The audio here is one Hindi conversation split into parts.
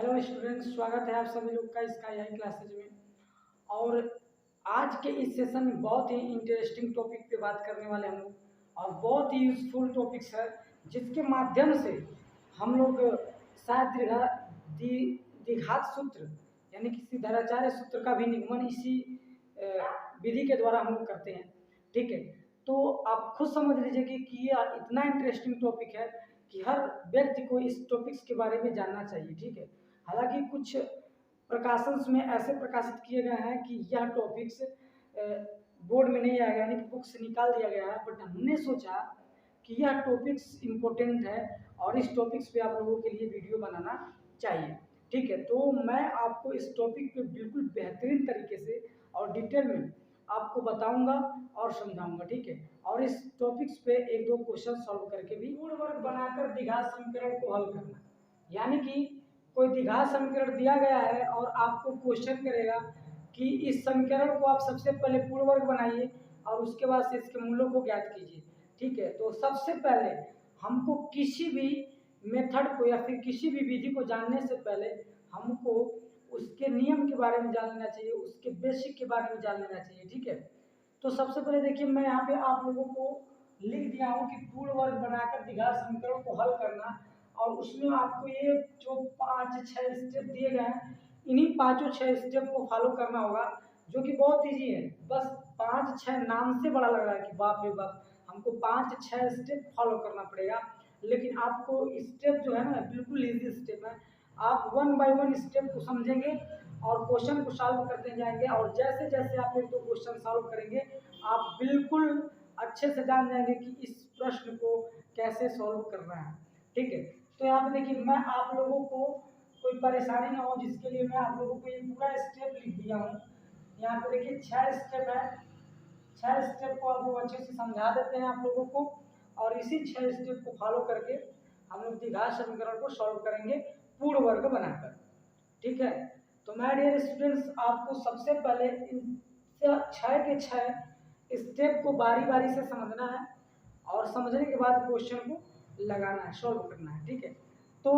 हेलो स्टूडेंट्स, स्वागत है आप सभी लोग का स्काई हाई क्लासेज में। और आज के इस सेशन में बहुत ही इंटरेस्टिंग टॉपिक पे बात करने वाले हम लोग, और बहुत ही यूजफुल टॉपिक्स है जिसके माध्यम से हम लोग शायद द्विघात सूत्र यानी कि सिद्धाचार्य सूत्र का भी निगमन इसी विधि के द्वारा हम लोग करते हैं। ठीक है, तो आप खुद समझ लीजिए कि ये इतना इंटरेस्टिंग टॉपिक है कि हर व्यक्ति को इस टॉपिक्स के बारे में जानना चाहिए। ठीक है, हालांकि कुछ प्रकाशंस में ऐसे प्रकाशित किए गए हैं कि यह टॉपिक्स बोर्ड में नहीं आएगा, यानी कि बुक से निकाल दिया गया है, बट हमने सोचा कि यह टॉपिक्स इम्पोर्टेंट है और इस टॉपिक्स पे आप लोगों के लिए वीडियो बनाना चाहिए। ठीक है, तो मैं आपको इस टॉपिक पे बिल्कुल बेहतरीन तरीके से और डिटेल में आपको बताऊंगा और समझाऊंगा। ठीक है, और इस टॉपिक्स पे एक दो क्वेश्चन सॉल्व करके भी पूर्ण वर्ग बनाकर द्विघात समीकरण को हल करना, यानी कि कोई द्विघात समीकरण दिया गया है और आपको क्वेश्चन करेगा कि इस समीकरण को आप सबसे पहले पूर्ण वर्ग बनाइए और उसके बाद से इसके मूलों को ज्ञात कीजिए। ठीक है, तो सबसे पहले हमको किसी भी मेथड को या फिर किसी भी विधि को जानने से पहले हमको उसके नियम के बारे में जान लेना चाहिए, उसके बेसिक के बारे में जान लेना चाहिए। ठीक है, तो सबसे पहले देखिए, मैं यहाँ पे आप लोगों को लिख दिया हूँ कि पूर्ण वर्ग बनाकर द्विघात समीकरण को हल करना, और उसमें आपको ये जो 5-6 स्टेप दिए गए हैं, इन्हीं 5-6 स्टेप को फॉलो करना होगा, जो कि बहुत इजी है। बस 5-6 नाम से बड़ा लग रहा है कि बाप रे बाप, हमको 5-6 स्टेप फॉलो करना पड़ेगा, लेकिन आपको स्टेप जो है ना बिल्कुल इजी स्टेप है। आप 1 बाय 1 स्टेप को समझेंगे और क्वेश्चन को सॉल्व करते जाएंगे, और जैसे जैसे आप एक दो क्वेश्चन सॉल्व करेंगे आप बिल्कुल अच्छे से जान जाएंगे कि इस प्रश्न को कैसे सॉल्व करना है। ठीक है, तो यहाँ पे देखिए, मैं आप लोगों को कोई परेशानी ना हो जिसके लिए मैं आप लोगों को ये पूरा स्टेप लिख दिया हूँ। यहाँ पे देखिए 6 स्टेप है, 6 स्टेप को आप लोग अच्छे से समझा देते हैं आप लोगों को, और इसी 6 स्टेप को फॉलो करके हम लोग द्विघात समीकरण को सॉल्व करेंगे पूर्ण वर्ग बनाकर। ठीक है, तो माय डियर स्टूडेंट्स, आपको सबसे पहले इन 6 के 6 स्टेप को बारी बारी से समझना है, और समझने के बाद क्वेश्चन को लगाना है, सॉल्व करना है। ठीक है, तो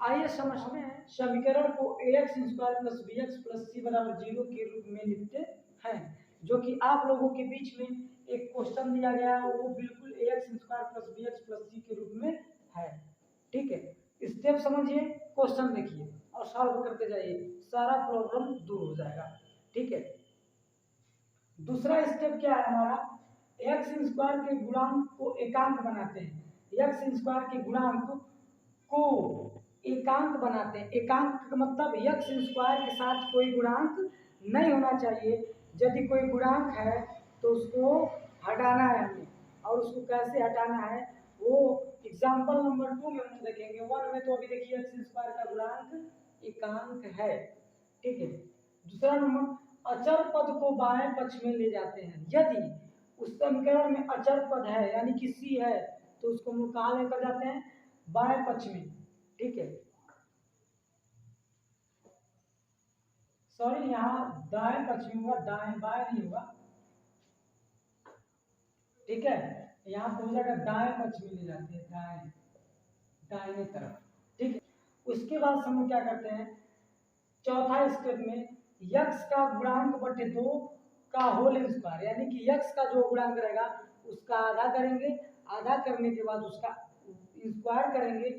आइए समझते हैं। समीकरण को ax square plus B X plus C बराबर 0 के रूप में लिखते हैं, जो कि आप लोगों के बीच में एक क्वेश्चन दिया गया है, वो बिल्कुल ax square plus B X plus C के रूप में है। ठीक है, स्टेप समझिए, क्वेश्चन देखिए और सॉल्व करते जाइए, सारा प्रॉब्लम दूर हो जाएगा। ठीक है, दूसरा स्टेप क्या है हमारा, एक्स स्क्वायर के गुणांक को एकांक बनाते हैं। एक्स स्क्वायर के गुणांक को एकांक बनाते हैं। एकांक का मतलब एक्स स्क्वायर के साथ कोई गुणांक नहीं होना चाहिए। यदि कोई गुणांक है तो उसको हटाना है हमें, और उसको कैसे हटाना है वो एग्जाम्पल नंबर 2 में हम देखेंगे। 1 में तो अभी देखिए एक्स स्क्वायर का गुणांक एकांक है। ठीक है, दूसरा नंबर, अचर पद को बाएं पक्ष में ले जाते हैं। यदि उस समीकरण में अचर पद है यानी कि सी है, तो उसको हम लोग कहाँ लेकर जाते हैं, बाएं पक्ष में। ठीक है, सॉरी, यहाँ दाएं पक्ष में होगा, दाएं बाएं नहीं होगा। ठीक है, यहाँ पर हो जाएगा दाएं पक्ष में ले जाते हैं, दाएं दाहिने तरफ। ठीक है, उसके बाद हम लोग क्या करते हैं, चौथा स्टेप में यक्स का गुणांक बटे 2 का होल स्क्वायर, यानी कि यक्स का जो गुणांक रहेगा उसका आधा करेंगे, आधा करने के बाद उसका स्क्वायर करेंगे,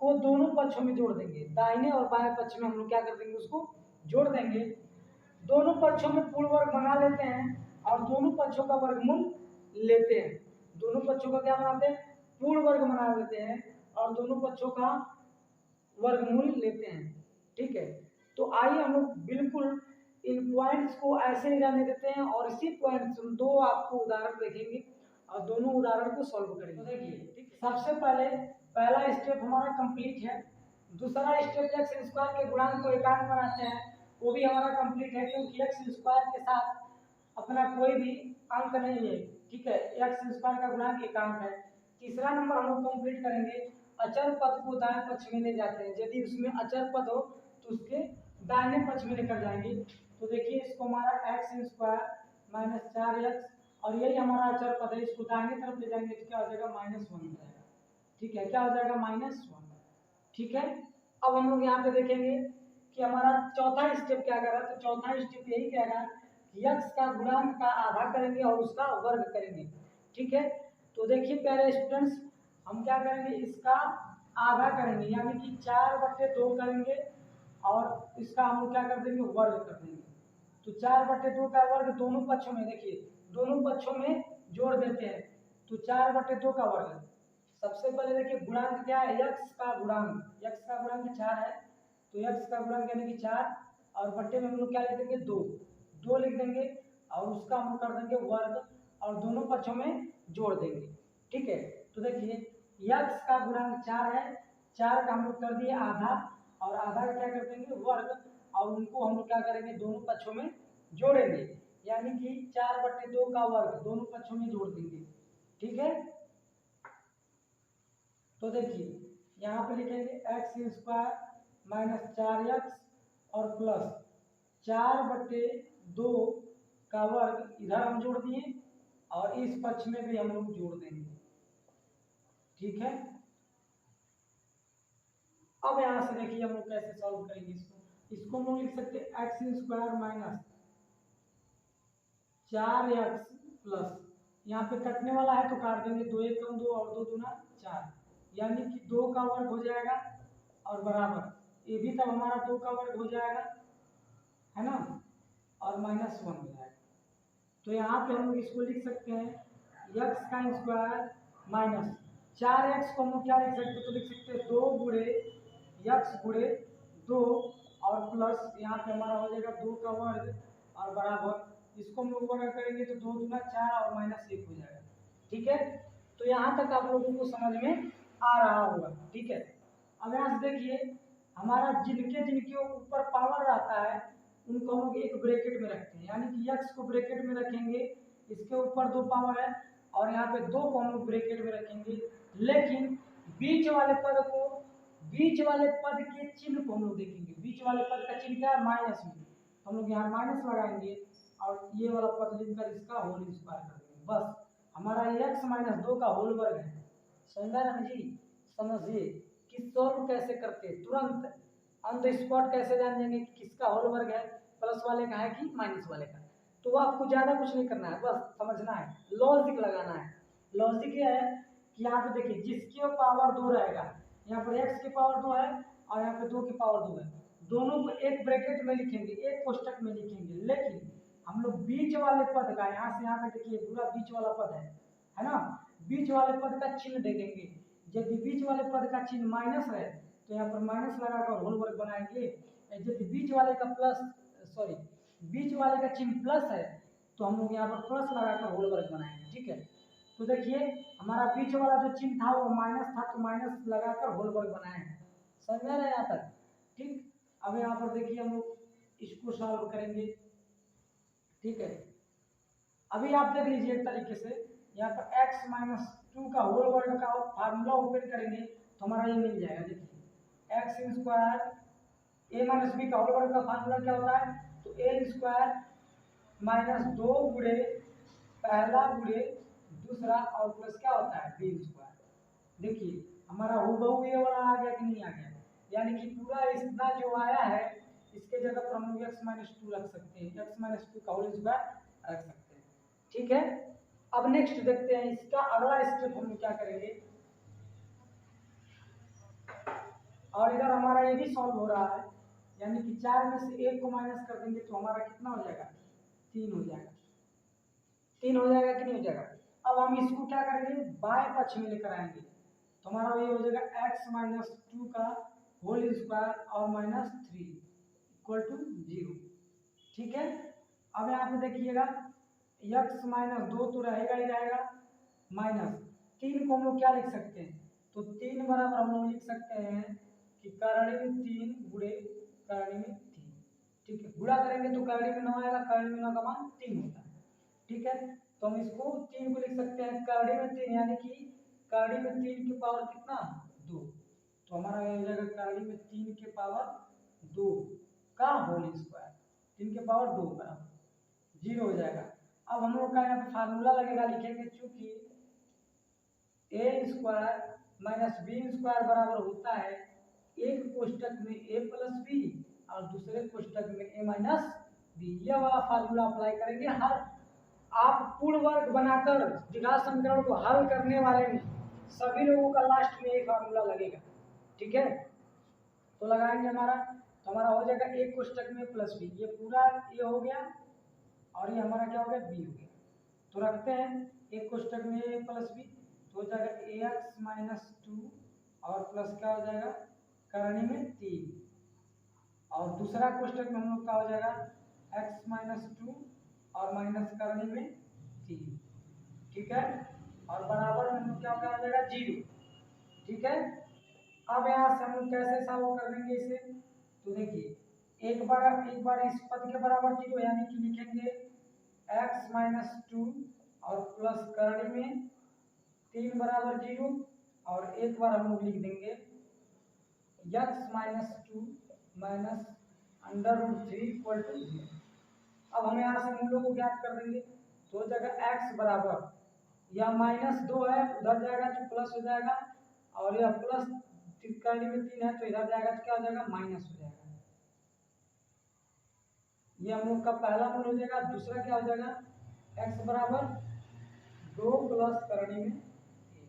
को दोनों पक्षों में जोड़ देंगे, दाहिने और बाएं पक्ष में हम लोग क्या कर देंगे, उसको जोड़ देंगे। दोनों पक्षों में पूर्ण वर्ग बना लेते हैं और दोनों पक्षों का वर्गमूल लेते हैं। दोनों पक्षों का क्या बनाते हैं, पूर्ण वर्ग बना लेते हैं और दोनों पक्षों का वर्गमूल लेते हैं। ठीक है, तो आइए हम लोग बिल्कुल इन पॉइंट्स को ऐसे ही रहने देते हैं, और इसी पॉइंट्स में दो आपको उदाहरण देखेंगे और दोनों उदाहरण को सॉल्व करेंगे। तो देखिए, ठीक है, सबसे पहले पहला स्टेप हमारा कंप्लीट है। दूसरा स्टेप एक्स स्क्वायर के गुणांक को एकांक बनाते हैं, वो भी हमारा कंप्लीट है, क्योंकि एक्स स्क्वायर के साथ अपना कोई भी अंक नहीं है। ठीक है, एक्स स्क्वायर का गुणांक एकांक है। तीसरा नंबर हम लोग कंप्लीट करेंगे, अचर पद को दाएं पक्ष में ले जाते हैं। यदि उसमें अचर पद हो तो उसके दाहिने पक्ष में लेकर जाएंगे। तो देखिए, इसको हमारा एक्स स्क्वायर माइनस 4x, और यही हमारा अचर पद है, इसको दाहिने तरफ ले जाएंगे तो क्या हो जाएगा, -1 हो जाएगा। ठीक है, क्या हो जाएगा, -1। ठीक है, अब हम लोग यहाँ पे देखेंगे कि हमारा चौथा स्टेप क्या कर रहा है। तो चौथा स्टेप यही कह रहा है कि यक्स का गुणांक का आधा करेंगे और उसका वर्ग करेंगे। ठीक है, तो देखिए प्यारे स्टूडेंट्स, हम क्या करेंगे, इसका आधा करेंगे यानी कि 4/2 करेंगे और इसका हम लोग क्या कर देंगे, वर्ग कर देंगे। तो 4/2 का वर्ग दोनों पक्षों में, देखिए दोनों पक्षों में जोड़ देते हैं। तो 4/2 का वर्ग, सबसे पहले देखिए गुणांक क्या है, यक्स का गुणांक, यक्स का गुणांक 4 है। तो यक्स का गुणांक यानी कि 4 और बट्टे में हम लोग क्या लिख देंगे, 2 2 लिख देंगे और उसका हम कर देंगे वर्ग और दोनों पक्षों में जोड़ देंगे। ठीक है, तो देखिए यक्स का गुणांक 4 है, 4 का हम लोग कर दिए आधा और आधा का क्या कर देंगे, वर्ग, और उनको हम लोग क्या करेंगे, दोनों पक्षों में जोड़ेंगे यानी कि 4/2 का वर्ग दोनों पक्षों में जोड़ देंगे। ठीक है, तो देखिए यहाँ पे लिखेंगे x² माइनस 4x और प्लस 4/2 का वर्ग इधर हम जोड़ दिए और इस पक्ष में भी हम लोग जोड़ देंगे। ठीक है, अब यहाँ से देखिए हम लोग कैसे सॉल्व करेंगे इसको हम लोग लिख सकते हैं x² माइनस 4x प्लस, यहाँ पे कटने वाला है तो काट देंगे, 2 1 कम 2 और 2 दूना 4 यानी कि 2 का वर्ग हो जाएगा और बराबर ये भी तब हमारा 2 का वर्ग हो जाएगा, है ना, और -1 हो जाएगा। तो यहाँ पे हम लोग इसको लिख सकते हैं x का स्क्वायर माइनस 4x को हम लोग क्या लिख सकते हैं, तो लिख सकते हैं 2 गुणे x गुणे 2 और प्लस यहाँ पे हमारा हो जाएगा 2 का वर्ग और बराबर, इसको हम लोग वर्ग करेंगे तो 2 दूना 4 और -1 हो जाएगा। ठीक है, तो यहाँ तक आप लोगों को समझ में आ रहा होगा। ठीक है, अब यहाँ से देखिए हमारा जिनके जिनके ऊपर पावर रहता है उनको हम लोग एक ब्रैकेट में रखते हैं, यानी कि x को ब्रैकेट में रखेंगे, इसके ऊपर 2 पावर है और यहाँ पे 2 को हम लोग ब्रैकेट में रखेंगे, लेकिन बीच वाले पद को, बीच वाले पद के चिन्ह को हम लोग देखेंगे। बीच वाले पद का चिन्ह क्या है, माइनस में, हम लोग यहाँ माइनस लगाएंगे और ये वाला पद लिखकर इसका होल स्क्वायर कर देंगे। बस हमारा x - 2 का होल वर्ग है। समझा ना जी, समझिए कि सॉल्व कैसे करते हैं, तुरंत ऑन द स्पॉट कैसे जान जाएंगे कि किसका होल वर्ग है, प्लस वाले का है कि माइनस वाले का। तो आपको ज़्यादा कुछ नहीं करना है, बस समझना है, लॉजिक लगाना है। लॉजिक ये है कि यहाँ पे देखिए जिसकी पावर 2 रहेगा, यहाँ पर x की पावर 2 है और यहाँ पे 2 की पावर 2 है, दोनों को एक ब्रैकेट में लिखेंगे, एक कोष्टक में लिखेंगे, लेकिन हम लोग बीच वाले पद का, यहाँ से यहाँ तक देखिए पूरा बीच वाला पद है ना, बीच वाले पद का चिन्ह दे देंगे। यदि बीच वाले पद का चिन्ह माइनस है तो यहाँ पर माइनस लगाकर होल वर्ग बनाएंगे, यदि बीच वाले का प्लस, सॉरी बीच वाले का चिन्ह प्लस है तो हम लोग यहाँ पर प्लस लगाकर होल वर्ग बनाएंगे। ठीक है, तो देखिए हमारा बीच वाला जो चिन्ह था वो माइनस था तो माइनस लगाकर होल वर्ग बनाए हैं। समझ में आ रहा है यहाँ तक? ठीक, अब यहाँ पर देखिए हम लोग इसको सॉल्व करेंगे। ठीक है, अभी आप देख लीजिए एक तरीके से, यहाँ पर x - 2 का होल वर्ग का फार्मूला ओपन करेंगे तो हमारा ये मिल जाएगा। देखिए x² a - b का होल वर्ग का फार्मूला क्या होता है, तो a² -2 गुणे पहला गुणे दूसरा और प्लस क्या होता है, b²। देखिए हमारा हूबहू ये वाला आ गया कि नहीं आ गया, यानी कि पूरा इतना जो आया है इसके जगह पर हम लोग x - 2 रख सकते हैं, x - 2 का होल स्क्वायर रख सकते हैं। ठीक है, अब नेक्स्ट देखते हैं इसका अगला स्टेप हम क्या करेंगे, और इधर हमारा ये भी सॉल्व हो रहा है, यानी कि 4 में से 1 को माइनस कर देंगे तो हमारा कितना हो जाएगा, 3 हो जाएगा। 3 हो जाएगा कि नहीं हो जाएगा। अब हम इसको क्या करेंगे, बाएं पक्ष में लेकर आएंगे तो हमारा ये हो जाएगा x - 2 का होल स्क्वायर और -3 इक्वल टू 0। ठीक है, अब यहाँ पे देखिएगा x - 2 तो रहेगा ही रहेगा, -3 को हम लोग क्या लिख सकते हैं, तो 3 बराबर हम लोग लिख सकते हैं कि करणी में 3 गुणे करणी में 3। ठीक है, गुणा करेंगे तो करणी में 9 आएगा, करणी में 9 का मान 3 होता है। ठीक है, तो हम इसको 3 को लिख सकते हैं करणी में 3, यानी कि करणी में 3 की पावर कितना, 2। तो हमारा ये हो जाएगा करणी में 3 के पावर 2 का होल स्क्वायर, 3 के पावर 2 बराबर 0 हो जाएगा। अब हम लोग का यहाँ पे फार्मूला लगेगा, लिखेंगे चूंकि a² - b² बराबर होता है एक कोष्टक में a प्लस बी और दूसरे कोष्टक में a माइनस बी, यह वाला फार्मूला अप्लाई करेंगे। हर आप पूर्ण वर्ग बनाकर द्विघात समीकरण को हल करने वाले में सभी लोगों का लास्ट में एक फार्मूला लगेगा, ठीक है। तो लगाएंगे हमारा, तो हमारा हो जाएगा एक कोष्टक में प्लस बी, ये पूरा ये हो गया और ये हमारा क्या हो गया बी हो गया। तो रखते हैं एक कोष्टक में ए प्लस बी, तो हो जाएगा ए एक्स माइनस टू और प्लस क्या हो जाएगा करणी में 3, और दूसरा कोष्टक में हम लोग का हो जाएगा x माइनस टू और माइनस करणी में 3, ठीक है। और बराबर में हम लोग क्या हो जाएगा 0, ठीक है। अब यहाँ से हम लोग कैसे सॉल्व कर देंगे इसे, तो देखिए एक बार इस पद के बराबर 0 यानी कि लिखेंगे x माइनस टू और प्लस करणी में 3 बराबर 0, और एक बार हम लोग लिख देंगे x minus two minus under root 3 equal to 0। अब हम यहाँ से मूलों को ज्ञात कर देंगे, तो हो जाएगा x बराबर यह माइनस 2 है उधर जाएगा तो प्लस हो जाएगा, और यह प्लस करणी में 3 है तो इधर जाएगा तो क्या हो जाएगा माइनस हो जाएगा। ये हम लोग का पहला मूल हो जाएगा। दूसरा क्या हो जाएगा x बराबर 2 प्लस करणी में 3,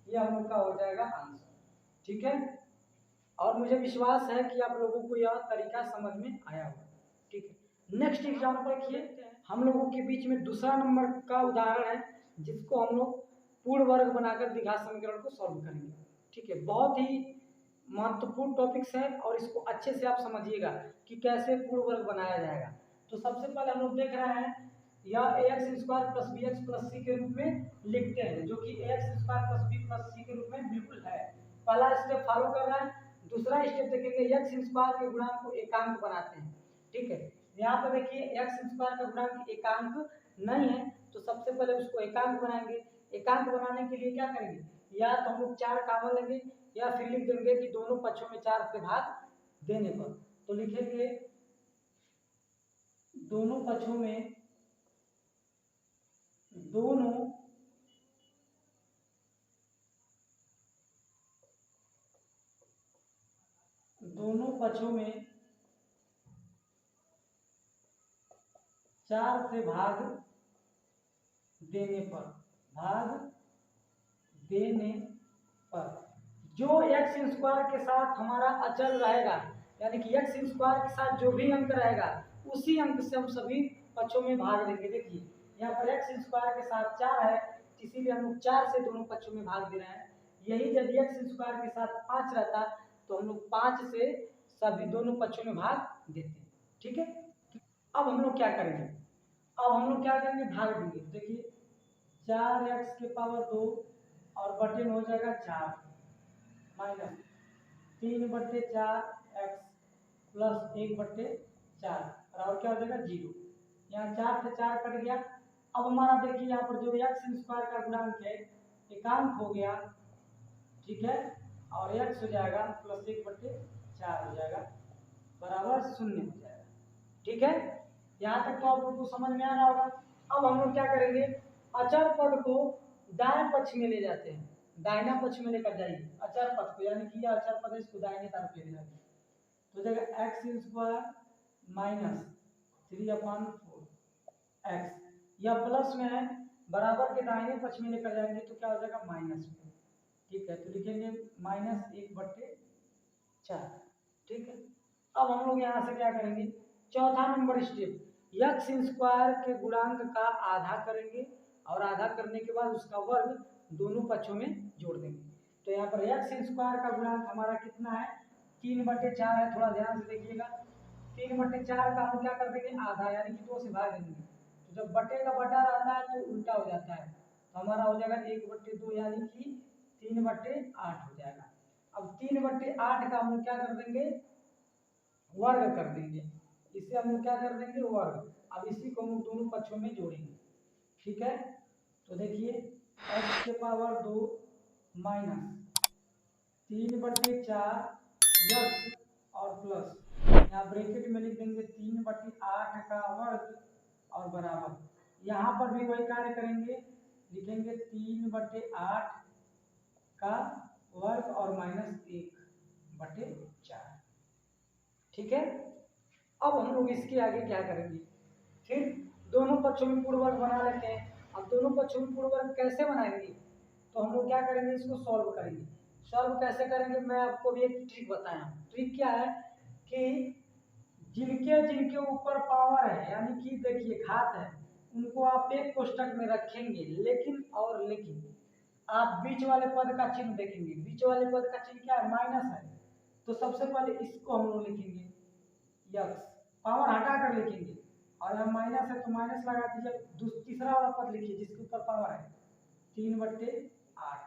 ये हम लोग का हो जाएगा आंसर, ठीक है। और मुझे विश्वास है कि आप लोगों को यह तरीका समझ में आया होगा, ठीक है। नेक्स्ट एग्जाम्पल देखिए, हम लोगों के बीच में दूसरा नंबर का उदाहरण है जिसको हम लोग पूर्ण वर्ग बनाकर द्विघात समीकरण को सॉल्व करेंगे, ठीक है। बहुत ही महत्वपूर्ण टॉपिक्स है और इसको अच्छे से आप समझिएगा कि कैसे पूर्ण वर्ग बनाया जाएगा। तो सबसे पहले हम लोग देख रहे हैं यह A X square plus B X plus C के रूप में लिखते हैं, जो कि A X square plus B plus C के रूप में बिल्कुल है। पहला स्टेप फॉलो कर रहा है। दूसरा स्टेप देखेंगे एक्स स्क्वायर के गुणांक को एकांक बनाते हैं, ठीक है। यहाँ पर देखिए एक्स स्क्वायर का गुणांक एकांक नहीं है, तो सबसे पहले उसको एकांक बनाएंगे। एकांक बनाने के लिए क्या करेंगे, या तो हम लोग 4 कॉमन लेंगे या फिर लिख देंगे कि दोनों पक्षों में 4 से भाग देने पर। तो लिखेंगे दोनों पक्षों में दोनों पक्षों में 4 से भाग देने पर जो एक्स स्क्वायर के साथ हमारा अचल रहेगा, यानी कि एक्स स्क्वायर के साथ जो भी अंक रहेगा उसी अंक से हम सभी पक्षों में भाग देंगे। देखिए यहाँ पर एक्स स्क्वायर के साथ 4 है, इसीलिए हम लोग 4 से दोनों पक्षों में भाग दे रहे हैं। यही यदि एक्स स्क्वायर के साथ 5 रहता तो हम लोग 5 से सभी दोनों पक्षों में भाग देते, ठीक है। अब हम लोग क्या करेंगे, भाग देंगे। देखिए 4x के पावर 2 और बटे में हो जाएगा 4 माइनस 3/4 x प्लस 1/4 और क्या हो जाएगा 0। यहाँ 4 से 4 कट गया। अब हमारा देखिए यहाँ पर जो एक्स स्क्वायर का गुणांक है एकांक हो गया, ठीक है, और x हो जाएगा प्लस 1/4 हो जाएगा बराबर 0 हो जाएगा, ठीक है। यहाँ तक तो आप लोग को समझ में आ रहा होगा। अब हम लोग क्या करेंगे, अचर पद को दाएं पक्ष में ले जाते हैं, दाहिना पक्ष में लेकर जाइए अचर पद को, यानी कि यह अचर पद है इसको दाहिने तरफ ले जाइए। तो जाएगा एक्स स्क्वायर माइनस 3/4 एक्स, यह प्लस में है, बराबर के दाहिने पक्ष में लेकर जाएंगे तो क्या हो जाएगा माइनस में, ठीक है। तो लिखेंगे -1/4, ठीक है। अब हम लोग यहाँ से क्या करेंगे, चौथा नंबर स्टेप एक्स स्क्वायर के गुणांक का आधा करेंगे और आधा करने के बाद उसका वर्ग दोनों पक्षों में जोड़ देंगे। तो यहाँ पर एक्स स्क्वायर का गुणांक हमारा कितना है 3/4 है, थोड़ा ध्यान से देखिएगा। 3/4 का हम क्या कर देंगे आधा, यानी कि 2 से भाग देंगे। तो जब बटे का बटा रहता है तो उल्टा हो जाता है, तो हमारा हो जाएगा 1/2 यानी कि 3/8 हो जाएगा। अब 3/8 का हम क्या कर देंगे वर्ग कर देंगे, इसे हम क्या कर देंगे वर्ग। अब इसी को हम दोनों पक्षों में जोड़ेंगे, ठीक है। तो देखिए x के पावर 2 माइनस 3/4 x और प्लस यहाँ ब्रैकेट में लिख देंगे 3/8 का वर्ग और बराबर, यहाँ पर भी वही कार्य करेंगे, लिखेंगे 3/8 का वर्ग और -1, बटे 4। ठीक है, अब हम लोग इसके आगे क्या करेंगे, फिर दोनों पक्षों में पूर्ण वर्ग बना लेते हैं। अब दोनों पक्षों में पूर्ण वर्ग कैसे बनाएंगे, तो हम लोग क्या करेंगे, इसको सॉल्व करेंगे। सॉल्व कैसे करेंगे, मैं आपको भी एक ट्रिक बताया हूँ। ट्रिक क्या है कि जिनके जिनके ऊपर पावर है, यानी कि देखिए घात है, उनको आप एक कोष्टक में रखेंगे, लेकिन आप बीच वाले पद का चिन्ह देखेंगे। बीच वाले पद का चिन्ह क्या है, माइनस है। तो सबसे पहले इसको हम लोग लिखेंगे यक्स, पावर हटा कर लिखेंगे, और यहाँ माइनस है तो माइनस लगा दीजिए। तीसरा वाला पद लिखिए जिसके ऊपर पावर है, 3/8।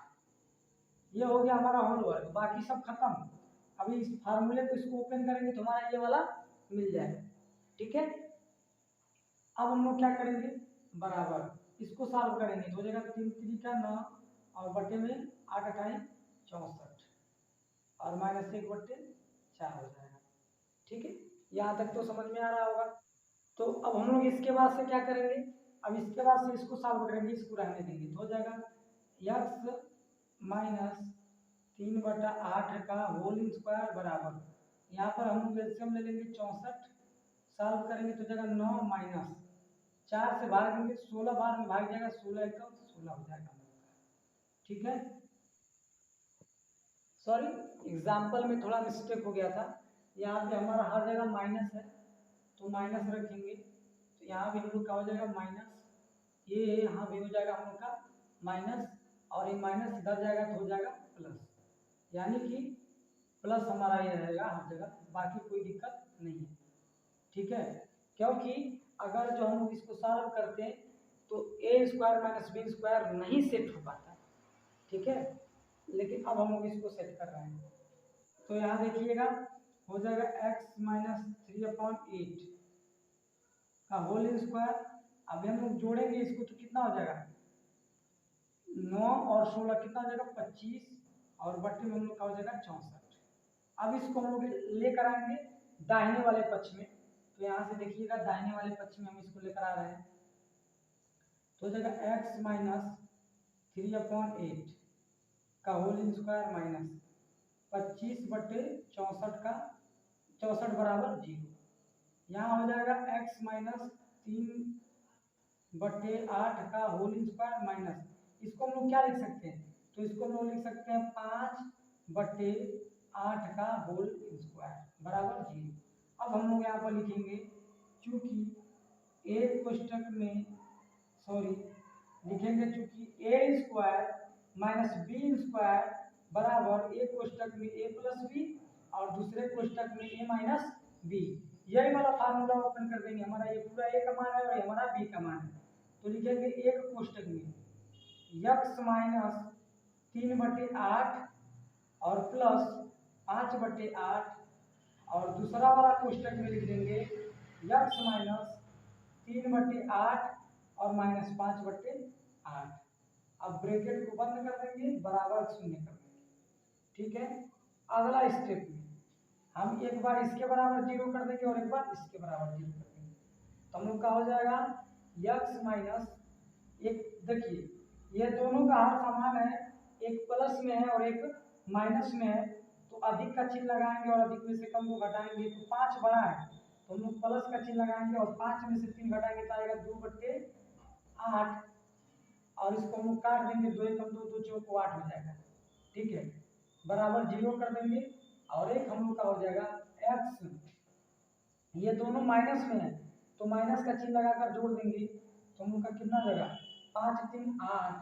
ये हो गया हमारा होल वर्ग, बाकी सब खत्म। अभी इस फार्मूले को इसको ओपन करेंगे तो हमारा ये वाला मिल जाएगा। ठीक है, अब हम लोग क्या करेंगे, बराबर इसको सॉल्व करेंगे तो हो जाएगा 3 का 9 और बटे में 8 अठाई 64 और -1/4 हो जाएगा। ठीक है, यहाँ तक तो समझ में आ रहा होगा। तो अब हम लोग इसके बाद से क्या करेंगे, अब इसके बाद से इसको सॉल्व करेंगे, इसको रहने देंगे तो हो जाएगा x माइनस 3/8 का होल स्क्वायर बराबर, यहाँ पर हम लोग एलसीएम ले लेंगे 64, सॉल्व करेंगे तो जाएगा 9 माइनस 4 से भाग देंगे, 16 बार में भाग जाएगा, 16 एकदम 16 हो जाएगा। ठीक है, सॉरी एग्जाम्पल में थोड़ा मिस्टेक हो गया था। यहाँ पे हमारा हर जगह माइनस है तो माइनस रखेंगे, तो यहाँ भी हम लोग का हो जाएगा माइनस, ये यहाँ भी हो जाएगा हम लोग का माइनस, और ये माइनस इधर जाएगा तो हो जाएगा प्लस, यानी कि प्लस हमारा ये रहेगा हर जगह, बाकी कोई दिक्कत नहीं है। ठीक है, क्योंकि अगर जो हम लोग इसको सॉल्व करते हैं तो a square minus B square नहीं सेट हो पाता। ठीक है, लेकिन अब हम लोग इसको सेट कर रहे हैं, तो यहाँ देखिएगा हो जाएगा x माइनस 3/8 का होल स्क्वायर। अब हम लोग जोड़ेंगे इसको तो कितना हो जाएगा, 9 और 16 कितना हो जाएगा 25, और बट्टे में हम लोग का हो जाएगा 64। अब इसको हम लोग लेकर आएंगे दाहिने वाले पक्ष में, तो यहाँ से देखिएगा दाहिने वाले पक्ष में हम इसको लेकर आ रहे हैं, तो हो जाएगा x माइनस 3/8 का होल स्क्वायर माइनस 25/64 का 64 बराबर 0। यहाँ हो जाएगा x माइनस 3/8 का होल स्क्वायर माइनस, इसको हम लोग क्या लिख सकते हैं, तो इसको हम लोग लिख सकते हैं 5/8 का होल स्क्वायर बराबर 0। अब हम लोग यहाँ पर लिखेंगे, चूंकि एक कोष्टक में लिखेंगे चूंकि a square minus B square बराबर एक कोष्टक में a प्लस बी और दूसरे कोष्टक में a माइनस बी, यही वाला फार्मूला ओपन कर देंगे। हमारा ये पूरा a का मान है और हमारा b का मान है, तो लिखेंगे एक कोष्टक में x माइनस 3/8 और प्लस 5/8, और दूसरा वाला कोष्टक में लिख देंगे x माइनस 3/8 और माइनस 5/8। अब ब्रैकेट को बंद कर देंगे, बराबर शून्य कर देंगे। ठीक है, अगला स्टेप में हम एक बार इसके बराबर 0 कर देंगे और एक बार इसके बराबर 0 कर देंगे, तो हम लोग का हो जाएगा x माइनस, एक देखिए ये दोनों का हर समान है, एक प्लस में है और एक माइनस में है, तो अधिक का चिन्ह लगाएंगे और अधिक में से कम को घटाएंगे, तो 5 बड़ा है तो हम लोग प्लस का चिन्ह लगाएंगे और 5 में से 3 घटाएंगे तो आएगा 2/8, और इसको हम लोग काट देंगे, 2 एकम 2, 2 चौको 8 हो जाएगा। ठीक है, बराबर 0 कर देंगे, और एक हम लोग का हो जाएगा x, ये दोनों माइनस में है तो माइनस का चिन्ह लगाकर जोड़ देंगे, तो हम लोग का कितना हो जाएगा 5 3 8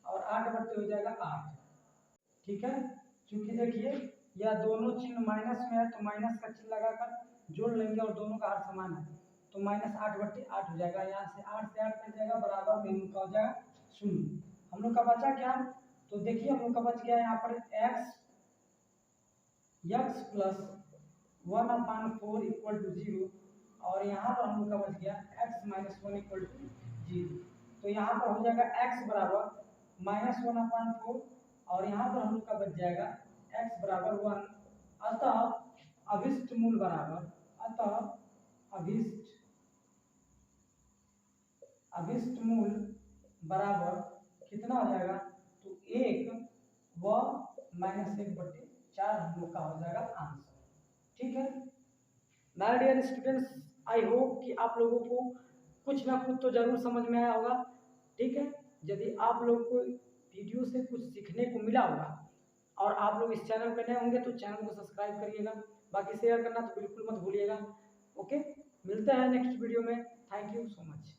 और 8 बट्टे हो जाएगा 8। ठीक है, क्योंकि देखिए यह दोनों चिन्ह माइनस में है तो माइनस का चिन्ह लगाकर जोड़ लेंगे और दोनों का हर समान है, तो -8/8 हो जाएगा। यहाँ से 8 से 8 कट जाएगा, बराबर में हम लोग का हो जाएगा 0। हम लोग का बचा क्या, तो देखिए हम लोग का बच गया यहाँ पर x प्लस 1/4 इक्वल टू 0, और यहाँ पर हम लोग का बच गया x माइनस 1 इक्वल टू 0। तो यहाँ पर हो जाएगा x बराबर -1/4, और यहाँ पर हम लोग का बच जाएगा x बराबर 1। अतः अभिष्ट मूल बराबर, अभिष्ट मूल बराबर कितना हो जाएगा, तो 1 व -1/4। 4 हम लोग का हो जाएगा आंसर। ठीक है my dear students, I hope कि आप लोगों को कुछ ना कुछ तो जरूर समझ में आया होगा। ठीक है यदि आप लोग को वीडियो से कुछ सीखने को मिला होगा और आप लोग इस चैनल पर नए होंगे तो चैनल को सब्सक्राइब करिएगा, बाकी शेयर करना तो बिल्कुल मत भूलिएगा। ओके मिलते हैं नेक्स्ट वीडियो में। Thank you so much.